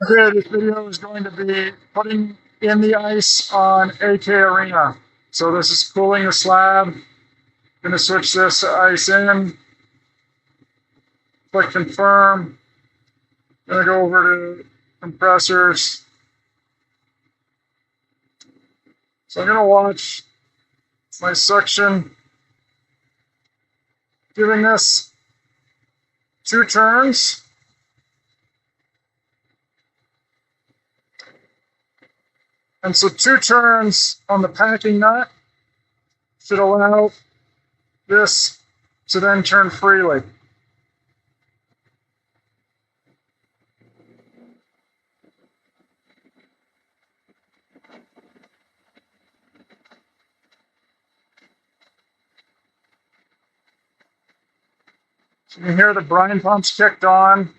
Okay, this video is going to be putting in the ice on AK Arena. So this is cooling the slab. Going to switch this ice in. Click confirm. Going to go over to compressors. So I'm going to watch my suction, giving this 2 turns. And so 2 turns on the packing nut should allow this to then turn freely. So you can hear the brine pumps kicked on.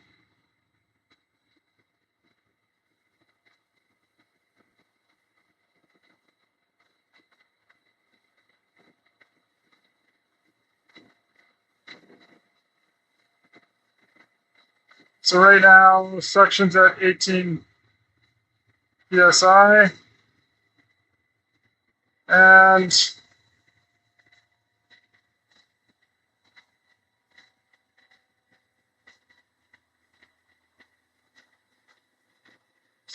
So right now, suction's at 18 psi. And so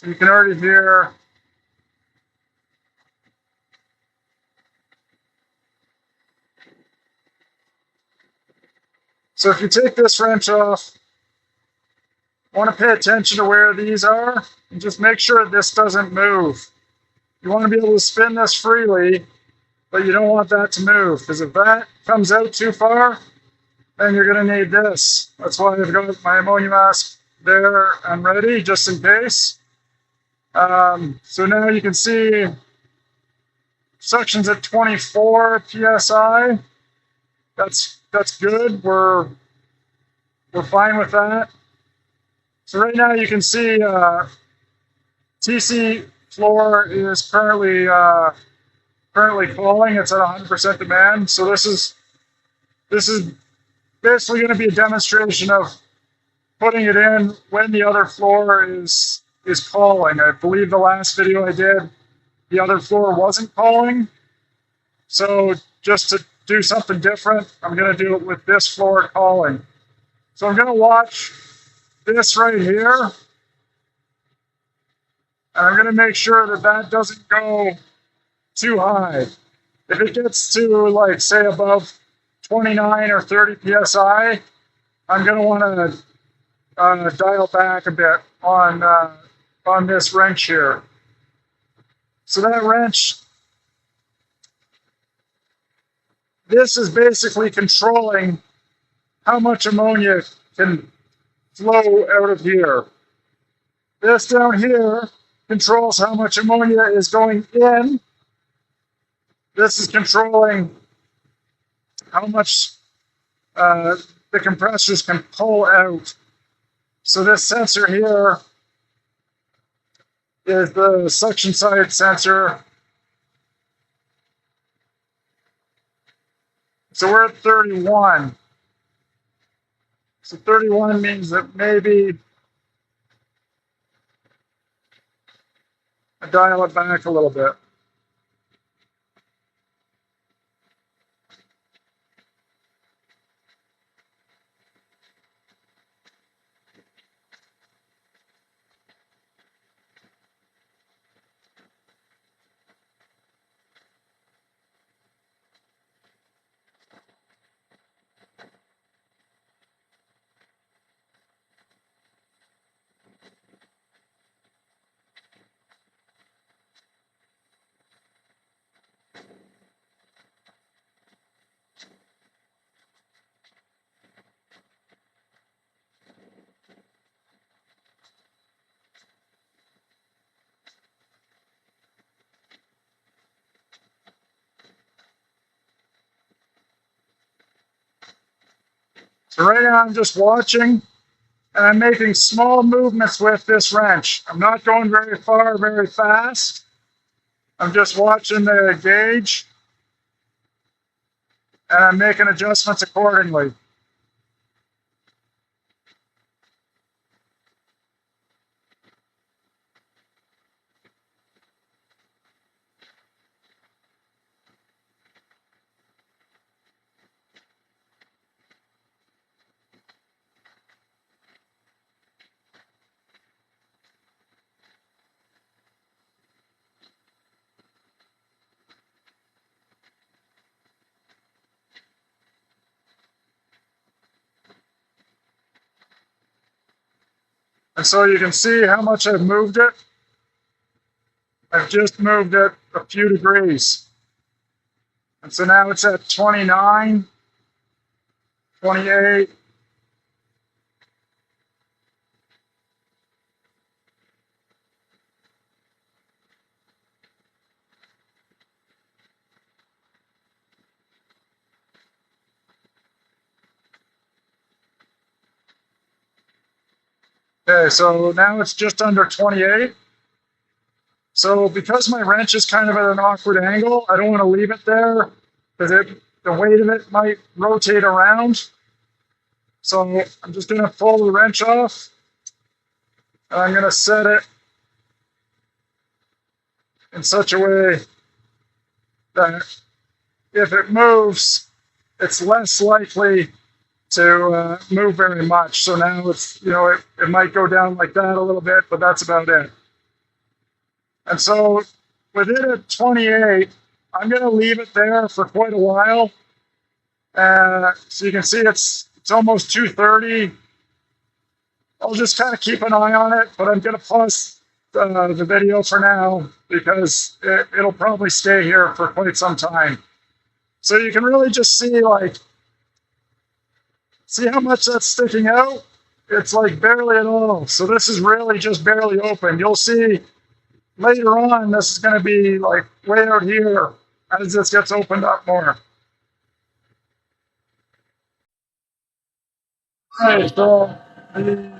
you can already hear so if you take this wrench off, want to pay attention to where these are and just make sure this doesn't move. You want to be able to spin this freely, but you don't want that to move, because if that comes out too far, then you're going to need this. That's why I've got my ammonia mask there and ready, just in case. So now you can see suction's at 24 psi. That's good. We're fine with that. So right now you can see TC floor is currently falling. It's at 100% demand. So this is basically going to be a demonstration of putting it in when the other floor is calling. I believe the last video I did, the other floor wasn't calling. So just to do something different, I'm going to do it with this floor calling. So I'm going to watch this right here. And I'm going to make sure that that doesn't go too high. If it gets to, like, say, above 29 or 30 psi, I'm going to want to dial back a bit on this wrench here. So that wrench, this is basically controlling how much ammonia can flow out of here. This down here controls how much ammonia is going in. This is controlling how much the compressors can pull out. So this sensor here is the suction side sensor. So we're at 31. So 31 means that maybe I dial it back a little bit. So right now I'm just watching, and I'm making small movements with this wrench. I'm not going very far, very fast. I'm just watching the gauge, and I'm making adjustments accordingly. And so you can see how much I've moved it. I've just moved it a few degrees. And so now it's at 29, 28. Okay, so now it's just under 28. So because my wrench is kind of at an awkward angle, I don't want to leave it there because the weight of it might rotate around. So I'm just going to pull the wrench off, and I'm going to set it in such a way that if it moves, it's less likely to move very much. So now it's, it might go down like that a little bit, but that's about it. And so with it at 28, I'm going to leave it there for quite a while. So you can see it's almost 2:30. I'll just kind of keep an eye on it, but I'm going to pause the video for now because it'll probably stay here for quite some time. So you can really just see how much that's sticking out? It's like barely at all. So this is really just barely open. You'll see later on, this is going to be like way out here as this gets opened up more. Right, so the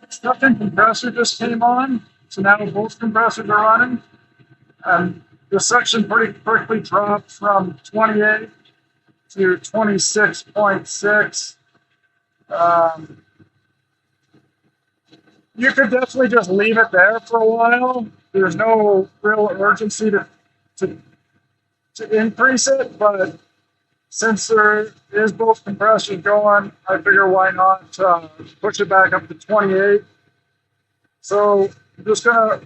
second compressor just came on. So now both compressors are running. And the section pretty quickly dropped from 28 to 26.6. You could definitely just leave it there for a while. There's no real urgency to increase it, but since there is both compressors going, I figure why not push it back up to 28. So I'm just gonna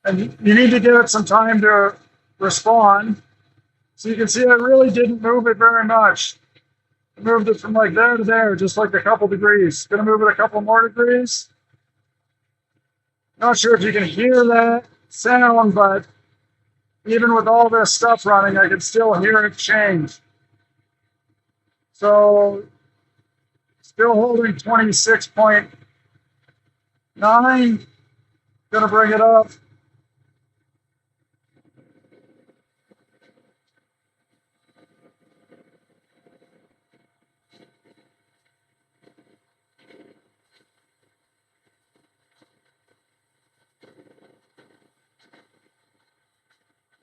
and you need to give it some time to respond. So you can see I really didn't move it very much. I moved it from like there to there, just like a couple degrees. Gonna move it a couple more degrees. Not sure if you can hear that sound, but even with all this stuff running, I can still hear it change. So still holding 26.9. Gonna bring it up.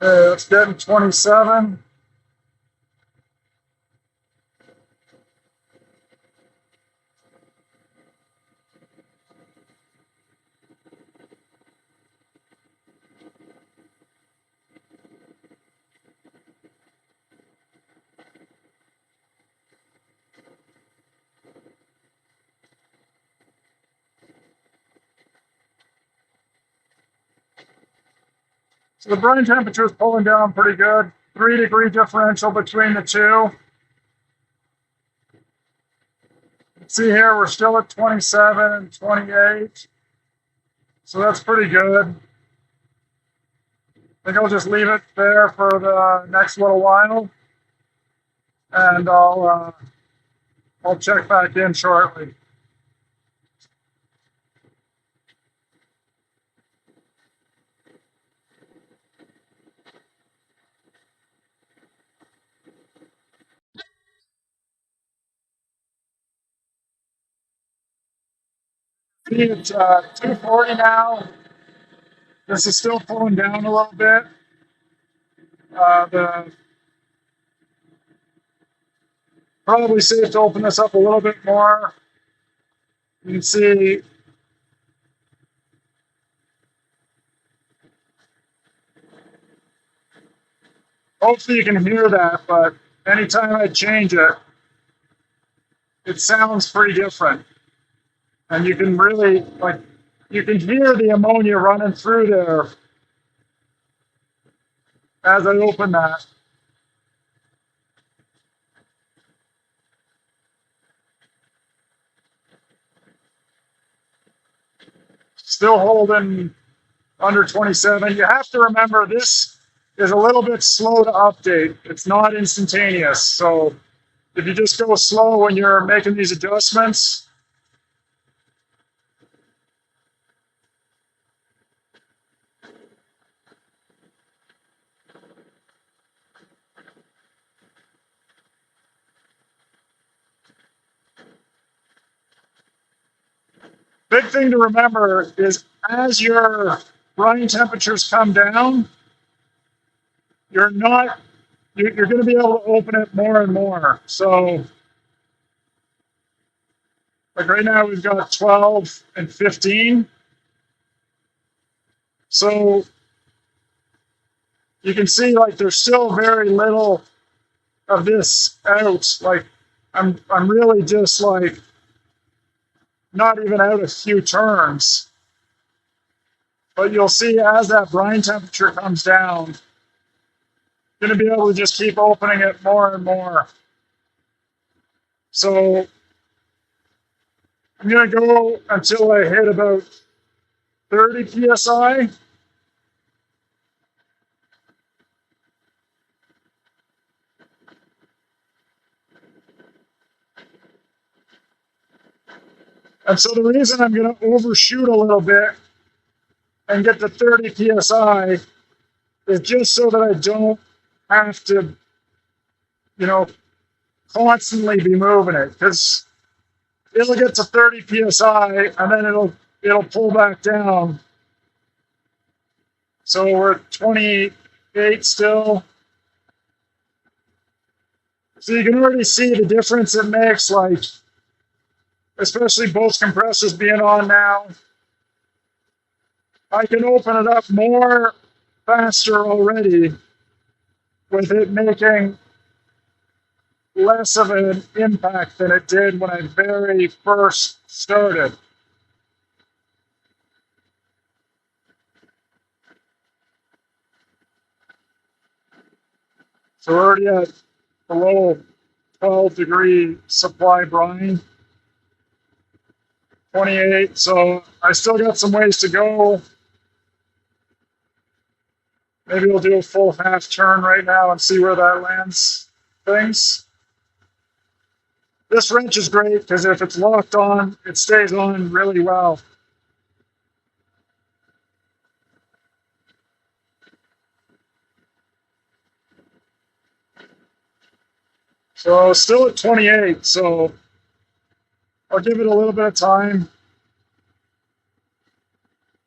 It's getting 27. So the burn temperature is pulling down pretty good. 3-degree differential between the two. See here, we're still at 27 and 28. So that's pretty good. I think I'll just leave it there for the next little while. And I'll check back in shortly. See, it's 240 now. This is still pulling down a little bit. Probably safe to open this up a little bit more. You can see hopefully you can hear that, but anytime I change it, it sounds pretty different. And you can really, you can hear the ammonia running through there as I open that. still holding under 27. You have to remember this is a little bit slow to update. It's not instantaneous. So if you just go slow when you're making these adjustments, big thing to remember is as your brine temperatures come down, you're not you're going to be able to open it more and more. So like right now we've got 12 and 15. So you can see like there's still very little of this out. Like I'm really just like not even out a few turns. But you'll see as that brine temperature comes down, you're going to be able to just keep opening it more and more. So I'm going to go until I hit about 30 psi. And so the reason I'm going to overshoot a little bit and get to 30 psi is just so that I don't have to, you know, constantly be moving it, because it'll get to 30 psi and then it'll pull back down. So we're at 28 still. So you can already see the difference it makes, like especially both compressors being on now. I can open it up more faster already with it making less of an impact than it did when I very first started. So we're already at below 12-degree supply brine, 28. So I still got some ways to go. Maybe we'll do a full half turn right now and see where that lands things. This wrench is great because if it's locked on, it stays on really well. So still at 28, so I'll give it a little bit of time.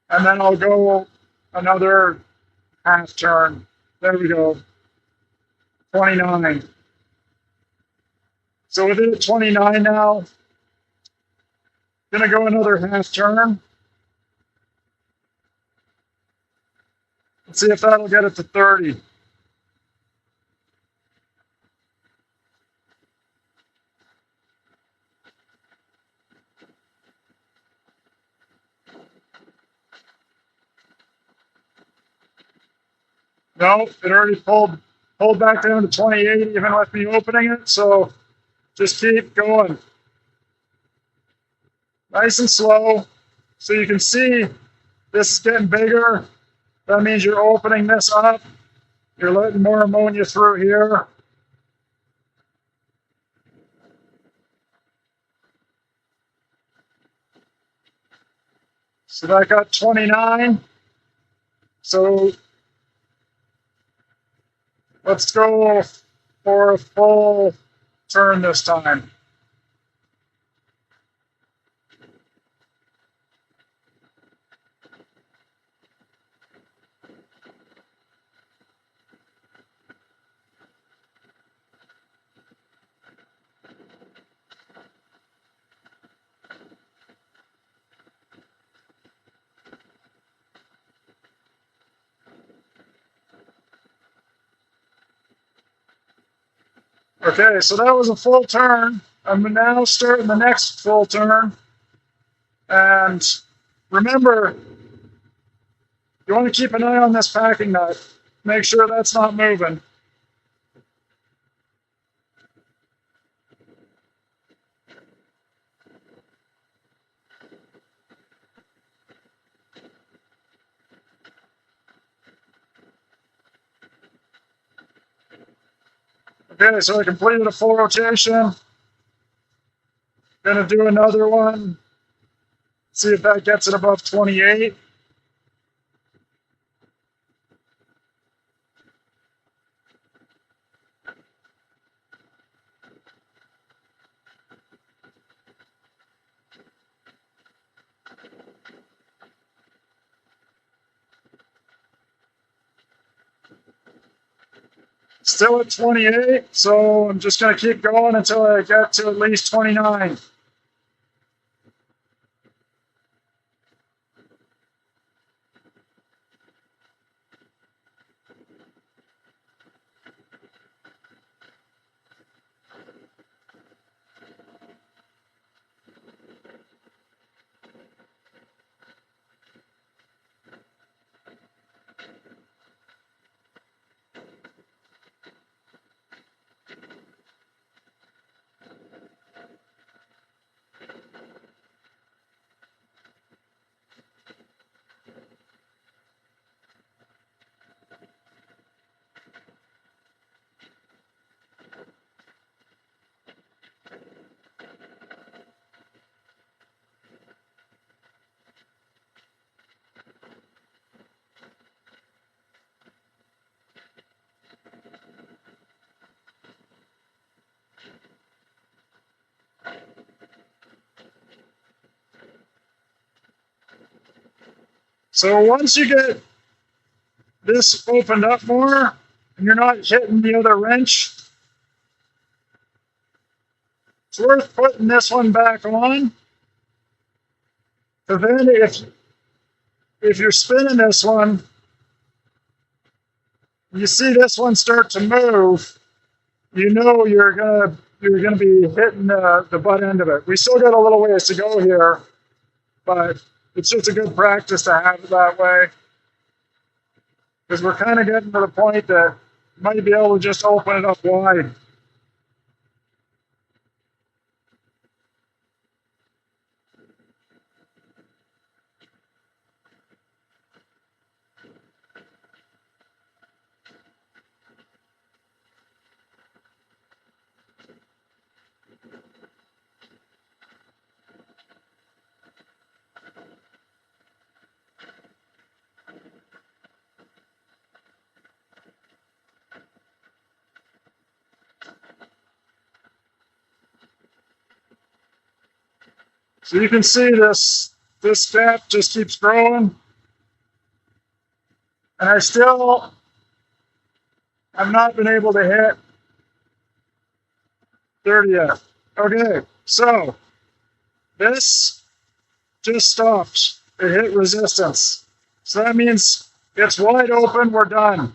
And then I'll go another half turn. There we go. 29. So with it at 29 now, gonna go another half turn. Let's see if that'll get it to 30. No, it already pulled back down to 28 even with me opening it. So just keep going. Nice and slow. So you can see this is getting bigger. That means you're opening this up. You're letting more ammonia through here. So that got 29. So let's go for a full turn this time. Okay, so that was a full turn. I'm now starting the next full turn. And remember, you want to keep an eye on this packing nut. Make sure that's not moving. Okay, so I completed a full rotation. Gonna do another one. See if that gets it above 28. Still at 28, so I'm just going to keep going until I get to at least 29. So once you get this opened up more, and you're not hitting the other wrench, it's worth putting this one back on. But then if you're spinning this one, you see this one start to move, you know you're gonna be hitting the butt end of it. We still got a little ways to go here, but it's just a good practice to have it that way, because we're kind of getting to the point that you might be able to just open it up wide. So you can see this step just keeps growing. And I still have not been able to hit 30 yet. Okay, so this just stopped. It hit resistance. So that means it's wide open, we're done.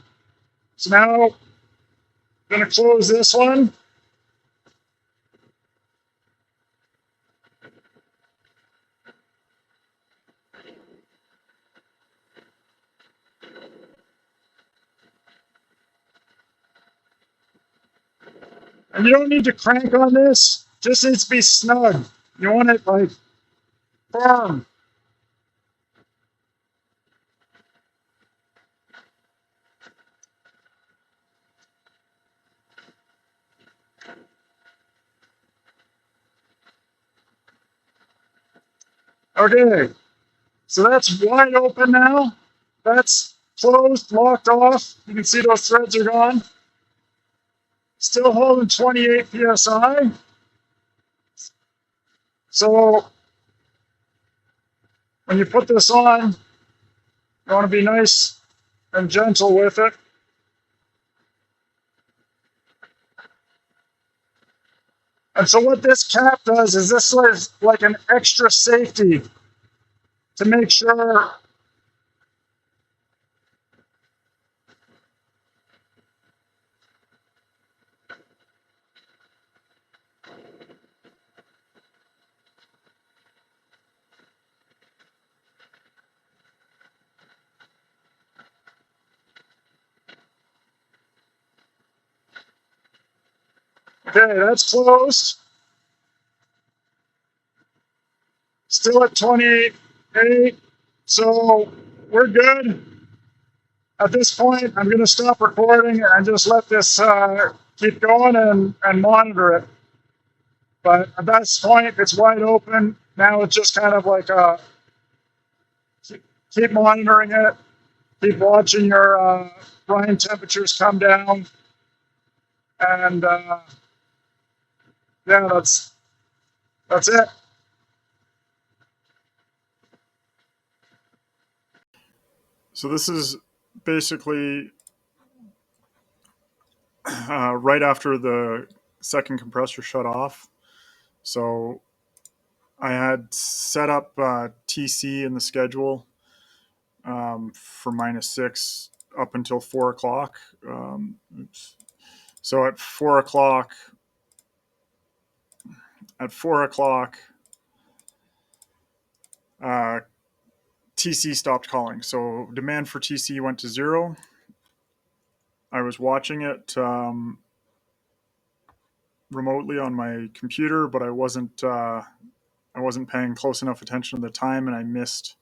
So now I'm gonna close this one. And you don't need to crank on this, just needs to be snug. You want it like firm. Okay, so that's wide open now. That's closed, locked off. You can see those threads are gone. Still holding 28 psi. So when you put this on, you want to be nice and gentle with it. And so what this cap does is this is like an extra safety to make sure okay, that's closed. Still at 28, so we're good. At this point, I'm going to stop recording and just let this keep going and monitor it. But at this point, it's wide open. Now it's just kind of like keep monitoring it, keep watching your brine temperatures come down, and yeah, that's it. So this is basically right after the second compressor shut off. So I had set up TC in the schedule for -6 up until 4 o'clock. So at 4 o'clock, uh, TC stopped calling. So demand for TC went to 0. I was watching it remotely on my computer, but I wasn't paying close enough attention to the time, and I missed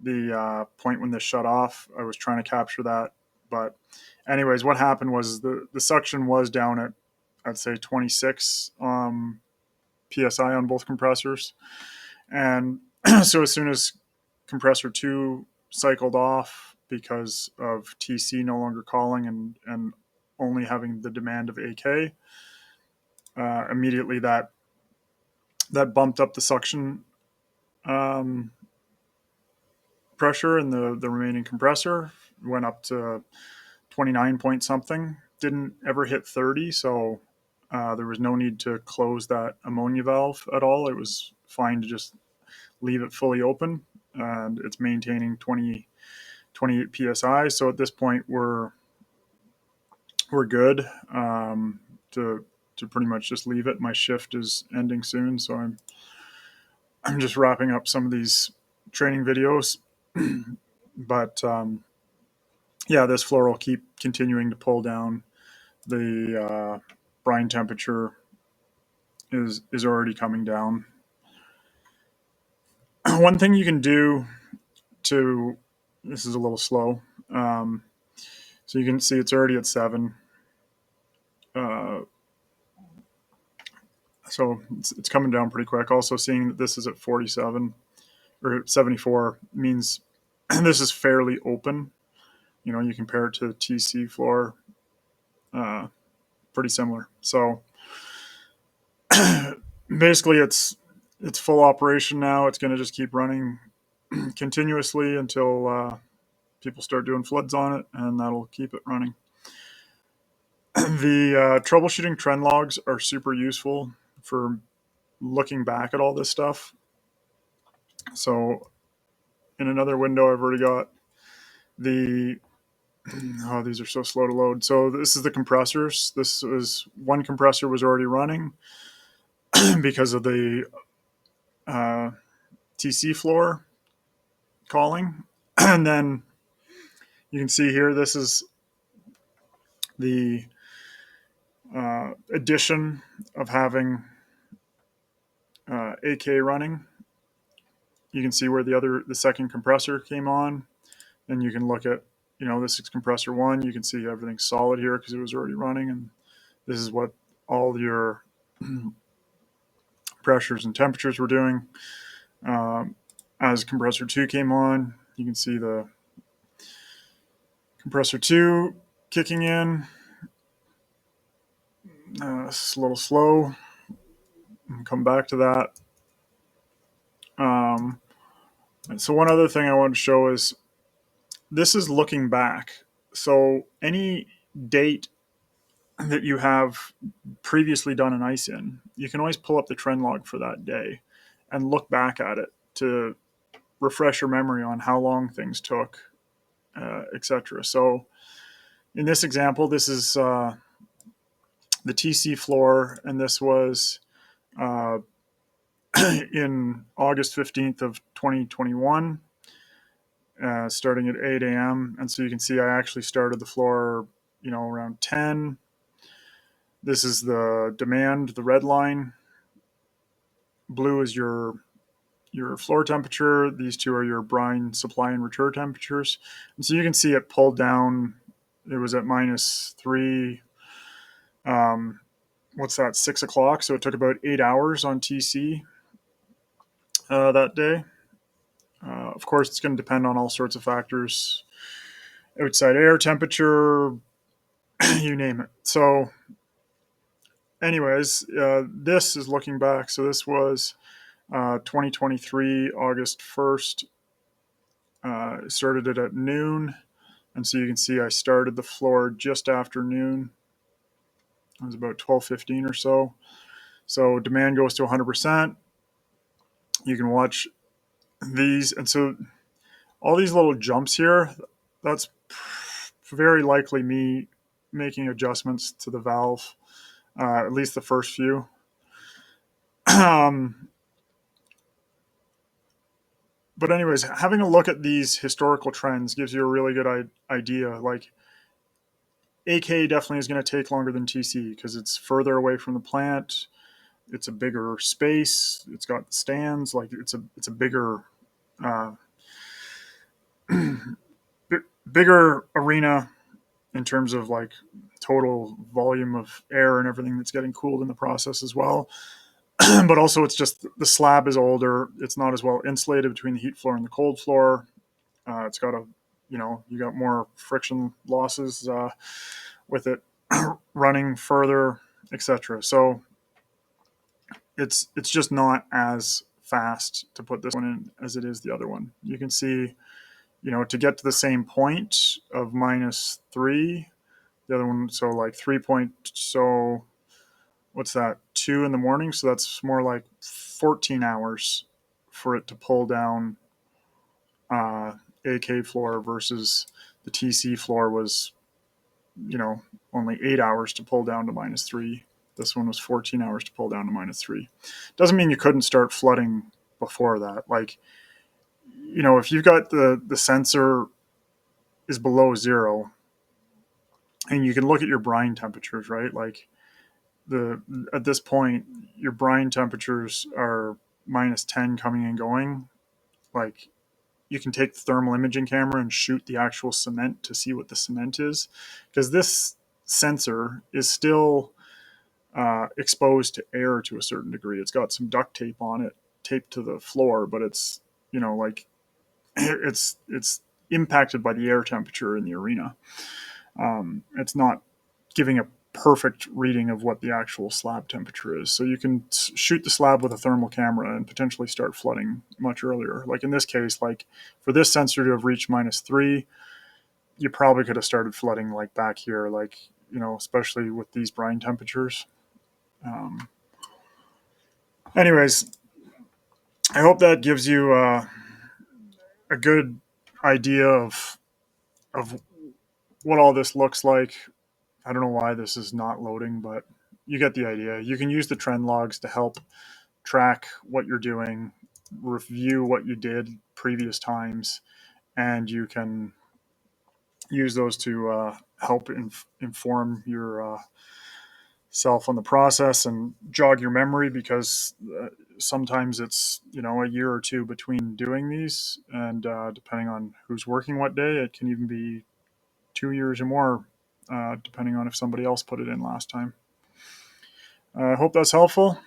the point when this shut off. I was trying to capture that, but anyways, what happened was the suction was down at, I'd say, 26 psi on both compressors, and so as soon as compressor 2 cycled off because of TC no longer calling and only having the demand of AK, immediately that bumped up the suction pressure in the remaining compressor, went up to 29 point something, didn't ever hit 30, so there was no need to close that ammonia valve at all. It was fine to just leave it fully open, and it's maintaining 28 psi. So at this point, we're good to pretty much just leave it. My shift is ending soon, so I'm just wrapping up some of these training videos. But yeah, this floor will keep continuing to pull down. The brine temperature is already coming down. One thing you can do to, this is a little slow, so you can see it's already at 7. So it's coming down pretty quick. Also seeing that this is at 47 or 74 means this is fairly open. You know, you compare it to the TC floor, pretty similar. So basically it's full operation now. It's going to just keep running continuously until people start doing floods on it, and that'll keep it running. The troubleshooting trend logs are super useful for looking back at all this stuff. So in another window, I've already got the, oh, these are so slow to load. So this is the compressors. This is one compressor was already running because of the TC floor calling. And then you can see here, this is the addition of having AK running. You can see where the second compressor came on, and you can look at, you know, this is compressor 1. You can see everything's solid here because it was already running, and this is what all your pressures and temperatures were doing. As compressor 2 came on, you can see the compressor 2 kicking in. It's a little slow. I'll come back to that. So one other thing I want to show is this is looking back. So any date that you have previously done an ice in, you can always pull up the trend log for that day and look back at it to refresh your memory on how long things took, etc. So in this example, this is the TC floor, and this was in August 15th of 2021, starting at 8 a.m. And so you can see I actually started the floor, you know, around 10. This is the demand, the red line. Blue is your floor temperature. These two are your brine supply and return temperatures. And so you can see it pulled down. It was at -3 Um, what's that? 6 o'clock. So it took about 8 hours on TC that day. Of course, it's going to depend on all sorts of factors, outside air temperature, you name it. So, anyways, this is looking back. So this was 2023, August 1st. Started it at noon. And so you can see I started the floor just after noon. It was about 12:15 or so. So demand goes to 100%. You can watch these. And so all these little jumps here, that's very likely me making adjustments to the valve, at least the first few. um, but anyways, having a look at these historical trends gives you a really good idea. Like AK definitely is going to take longer than TC because it's further away from the plant. It's a bigger space. It's got the stands. Like it's a bigger uh, bigger arena in terms of like total volume of air and everything that's getting cooled in the process as well. But also, it's just the slab is older. It's not as well insulated between the heat floor and the cold floor. It's got you got more friction losses with it running further, etc. So it's just not as fast to put this one in as it is the other one. You can see, to get to the same point of -3, the other one, so like 3 point, so what's that, 2 in the morning? So that's more like 14 hours for it to pull down AK floor versus the TC floor was, only 8 hours to pull down to -3. This one was 14 hours to pull down to -3. Doesn't mean you couldn't start flooding before that. Like, if you've got the sensor is below zero and you can look at your brine temperatures, right? Like at this point, your brine temperatures are -10 coming and going. Like you can take the thermal imaging camera and shoot the actual cement to see what the cement is, because this sensor is still exposed to air to a certain degree. It's got some duct tape on it, taped to the floor, but it's like it's impacted by the air temperature in the arena. It's not giving a perfect reading of what the actual slab temperature is. So you can shoot the slab with a thermal camera and potentially start flooding much earlier. Like in this case, like for this sensor to have reached -3, you probably could have started flooding like back here, like, especially with these brine temperatures. Um, anyways, I hope that gives you a good idea of what all this looks like. I don't know why this is not loading, but you get the idea. You can use the trend logs to help track what you're doing, review what you did previous times, and you can use those to help inform your self on the process and jog your memory, because sometimes it's a year or two between doing these, and depending on who's working what day, it can even be 2 years or more, depending on if somebody else put it in last time. I hope that's helpful.